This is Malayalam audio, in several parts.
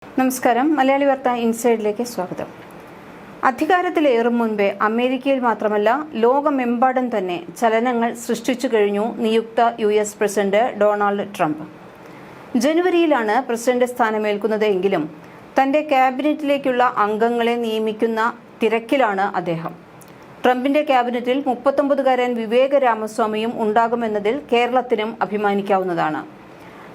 നമസ്കാരം. മലയാളി വാർത്ത ഇൻസൈഡിലേക്ക് സ്വാഗതം. അധികാരത്തിലേറും മുൻപേ അമേരിക്കയിൽ മാത്രമല്ല ലോകമെമ്പാടും തന്നെ ചലനങ്ങൾ സൃഷ്ടിച്ചു കഴിഞ്ഞു നിയുക്ത US പ്രസിഡന്റ് ഡൊണാൾഡ് ട്രംപ്. ജനുവരിയിലാണ് പ്രസിഡന്റ് സ്ഥാനമേൽക്കുന്നത് എങ്കിലും തന്റെ ക്യാബിനറ്റിലേക്കുള്ള അംഗങ്ങളെ നിയമിക്കുന്ന തിരക്കിലാണ് അദ്ദേഹം. ട്രംപിന്റെ ക്യാബിനറ്റിൽ 39കാരൻ വിവേക് രാമസ്വാമിയും ഉണ്ടാകുമെന്നതിൽ കേരളത്തിനും അഭിമാനിക്കാവുന്നതാണ്.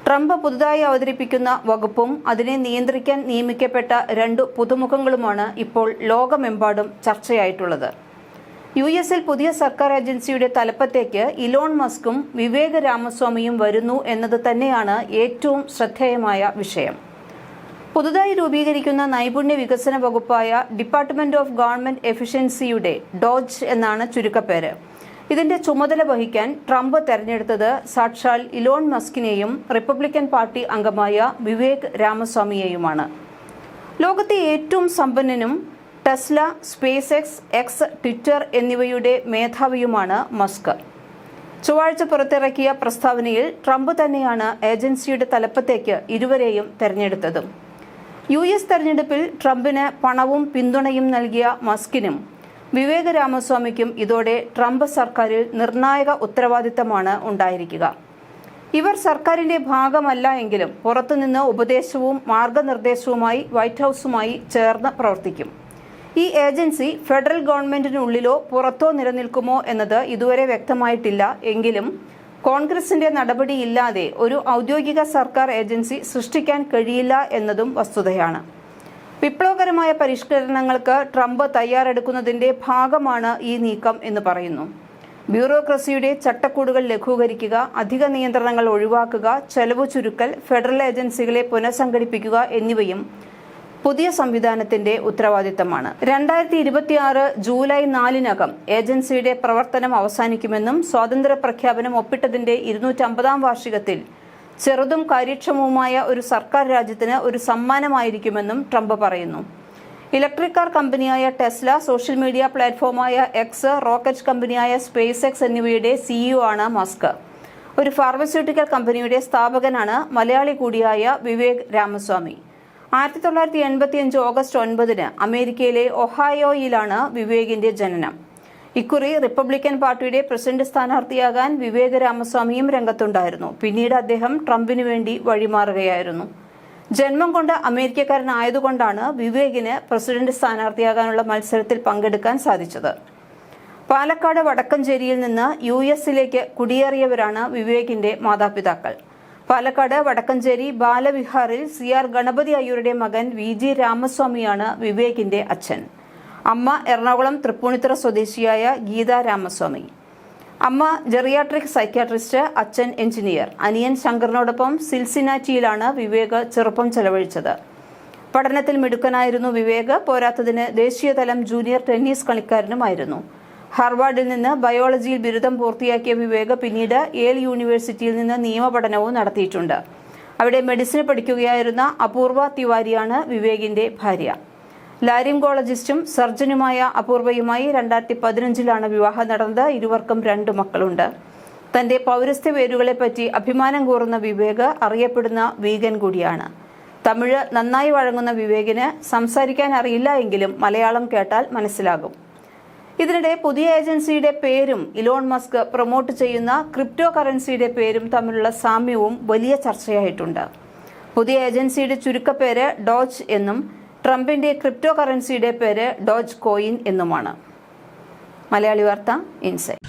ട്രംപ് പുതുതായി അവതരിപ്പിക്കുന്ന വകുപ്പും അതിനെ നിയന്ത്രിക്കാൻ നിയമിക്കപ്പെട്ട 2 പുതുമുഖങ്ങളുമാണ് ഇപ്പോൾ ലോകമെമ്പാടും ചർച്ചയായിട്ടുള്ളത്. US-ൽ പുതിയ സർക്കാർ ഏജൻസിയുടെ തലപ്പത്തേക്ക് ഇലോൺ മസ്കും വിവേക് രാമസ്വാമിയും വരുന്നു എന്നത് തന്നെയാണ് ഏറ്റവും ശ്രദ്ധേയമായ വിഷയം. പുതുതായി രൂപീകരിക്കുന്ന നൈപുണ്യ വികസന വകുപ്പായ ഡിപ്പാർട്ട്മെന്റ് ഓഫ് ഗവൺമെന്റ് എഫിഷ്യൻസിയുടെ ഡോജ് എന്നാണ് ചുരുക്കപ്പേര്. ഇതിന്റെ ചുമതല വഹിക്കാൻ ട്രംപ് തെരഞ്ഞെടുത്തത് സാക്ഷാൽ ഇലോൺ മസ്കിനെയും റിപ്പബ്ലിക്കൻ പാർട്ടി അംഗമായ വിവേക് രാമസ്വാമിയെയുമാണ്. ലോകത്തെ ഏറ്റവും സമ്പന്നനും ടെസ്ല, സ്പേസ് എക്സ്, ട്വിറ്റർ എന്നിവയുടെ മേധാവിയുമാണ് മസ്ക്. ചൊവ്വാഴ്ച പുറത്തിറക്കിയ പ്രസ്താവനയിൽ ട്രംപ് തന്നെയാണ് ഏജൻസിയുടെ തലപ്പത്തേക്ക് ഇരുവരെയും തെരഞ്ഞെടുത്തതും. US തെരഞ്ഞെടുപ്പിൽ ട്രംപിന് പണവും പിന്തുണയും നൽകിയ മസ്കിനും വിവേക് രാമസ്വാമിക്കും ഇതോടെ ട്രംപ് സർക്കാരിൽ നിർണായക ഉത്തരവാദിത്തമാണ് ഉണ്ടായിരിക്കുക. ഇവർ സർക്കാരിന്റെ ഭാഗമല്ല എങ്കിലും പുറത്തുനിന്ന് ഉപദേശവും മാർഗനിർദ്ദേശവുമായി വൈറ്റ് ഹൌസുമായി ചേർന്ന് പ്രവർത്തിക്കും. ഈ ഏജൻസി ഫെഡറൽ ഗവൺമെന്റിനുള്ളിലോ പുറത്തോ നിലനിൽക്കുമോ എന്നത് ഇതുവരെ വ്യക്തമായിട്ടില്ല എങ്കിലും കോൺഗ്രസിന്റെ നടപടിയില്ലാതെ ഒരു ഔദ്യോഗിക സർക്കാർ ഏജൻസി സൃഷ്ടിക്കാൻ കഴിയില്ല എന്നതും വസ്തുതയാണ്. വിപ്ലവകരമായ പരിഷ്കരണങ്ങൾക്ക് ട്രംപ് തയ്യാറെടുക്കുന്നതിന്റെ ഭാഗമാണ് ഈ നീക്കം എന്ന് പറയുന്നു. ബ്യൂറോക്രസിയുടെ ചട്ടക്കൂടുകൾ ലഘൂകരിക്കുക, അധിക നിയന്ത്രണങ്ങൾ ഒഴിവാക്കുക, ചെലവ് ചുരുക്കൽ, ഫെഡറൽ ഏജൻസികളെ പുനഃസംഘടിപ്പിക്കുക എന്നിവയും പുതിയ സംവിധാനത്തിന്റെ ഉത്തരവാദിത്തമാണ്. 2026 ജൂലൈ 4-നകം ഏജൻസിയുടെ പ്രവർത്തനം അവസാനിക്കുമെന്നും സ്വാതന്ത്ര്യ പ്രഖ്യാപനം ഒപ്പിട്ടതിന്റെ 250-ാം വാർഷികത്തിൽ ചെറുതും കാര്യക്ഷമവുമായ ഒരു സർക്കാർ രാജ്യത്തിന് ഒരു സമ്മാനമായിരിക്കുമെന്നും ട്രംപ് പറയുന്നു. ഇലക്ട്രിക് കാർ കമ്പനിയായ ടെസ്ല, സോഷ്യൽ മീഡിയ പ്ലാറ്റ്ഫോമായ എക്സ്, റോക്കറ്റ് കമ്പനിയായ സ്പേസ് എക്സ് എന്നിവയുടെ CEO ആണ് മസ്ക്. ഒരു ഫാർമസ്യൂട്ടിക്കൽ കമ്പനിയുടെ സ്ഥാപകനാണ് മലയാളി കൂടിയായ വിവേക് രാമസ്വാമി. 1985 ഓഗസ്റ്റ് 9 അമേരിക്കയിലെ ഒഹായോയിലാണ് വിവേകിന്റെ ജനനം. ഇക്കുറി റിപ്പബ്ലിക്കൻ പാർട്ടിയുടെ പ്രസിഡന്റ് സ്ഥാനാർത്ഥിയാകാൻ വിവേക് രാമസ്വാമിയും രംഗത്തുണ്ടായിരുന്നു. പിന്നീട് അദ്ദേഹം ട്രംപിന് വേണ്ടി വഴിമാറുകയായിരുന്നു. ജന്മം കൊണ്ട് അമേരിക്കക്കാരനായതുകൊണ്ടാണ് വിവേകിന് പ്രസിഡന്റ് സ്ഥാനാർത്ഥിയാകാനുള്ള മത്സരത്തിൽ പങ്കെടുക്കാൻ സാധിച്ചത്. പാലക്കാട് വടക്കഞ്ചേരിയിൽ നിന്ന് US-ലേക്ക് കുടിയേറിയവരാണ് വിവേകിന്റെ മാതാപിതാക്കൾ. പാലക്കാട് വടക്കഞ്ചേരി ബാലവിഹാറിൽ CR ഗണപതി അയ്യരുടെ മകൻ VG രാമസ്വാമിയാണ് വിവേകിന്റെ അച്ഛൻ. അമ്മ എറണാകുളം തൃപ്പൂണിത്തുറ സ്വദേശിയായ ഗീത രാമസ്വാമി. അമ്മ ജെറിയാട്രിക് സൈക്യാട്രിസ്റ്റ്, അച്ഛൻ എഞ്ചിനീയർ. അനിയൻ ശങ്കറിനോടൊപ്പം സിൽസിനാറ്റിയിലാണ് വിവേക് ചെറുപ്പം ചെലവഴിച്ചത്. പഠനത്തിൽ മിടുക്കനായിരുന്നു വിവേക്. പോരാത്തതിന് ദേശീയതലം ജൂനിയർ ടെന്നീസ് കളിക്കാരനുമായിരുന്നു. ഹാർവാർഡിൽ നിന്ന് ബയോളജിയിൽ ബിരുദം പൂർത്തിയാക്കിയ വിവേക് പിന്നീട് യേൽ യൂണിവേഴ്സിറ്റിയിൽ നിന്ന് നിയമപഠനവും നടത്തിയിട്ടുണ്ട്. അവിടെ മെഡിസിൻ പഠിക്കുകയായിരുന്ന അപൂർവ തിവാരിയാണ് വിവേകിന്റെ ഭാര്യ. ലാരിംഗോളജിസ്റ്റും സർജനുമായ അപൂർവയുമായി 2015-ലാണ് വിവാഹം നടന്നത്. ഇരുവർക്കും 2 മക്കളുണ്ട്. തന്റെ പൗരസ്ത്യ പേരുകളെപ്പറ്റി അഭിമാനം കൂറുന്ന വിവേക് അറിയപ്പെടുന്ന വീഗൻ കൂടിയാണ്. തമിഴ് നന്നായി വഴങ്ങുന്ന വിവേകിന് സംസാരിക്കാൻ അറിയില്ല എങ്കിലും മലയാളം കേട്ടാൽ മനസ്സിലാകും. ഇതിനിടെ പുതിയ ഏജൻസിയുടെ പേരും ഇലോൺ മസ്ക് പ്രൊമോട്ട് ചെയ്യുന്ന ക്രിപ്റ്റോ കറൻസിയുടെ പേരും തമ്മിലുള്ള സാമ്യവും വലിയ ചർച്ചയായിട്ടുണ്ട്. പുതിയ ഏജൻസിയുടെ ചുരുക്കപ്പേര് ഡോജ് എന്നും ട്രംപിന്റെ ക്രിപ്റ്റോ കറൻസിയുടെ പേര് ഡോജ് കോയിൻ എന്നുമാണ്. മലയാളി വാർത്ത ഇൻസൈഡ്.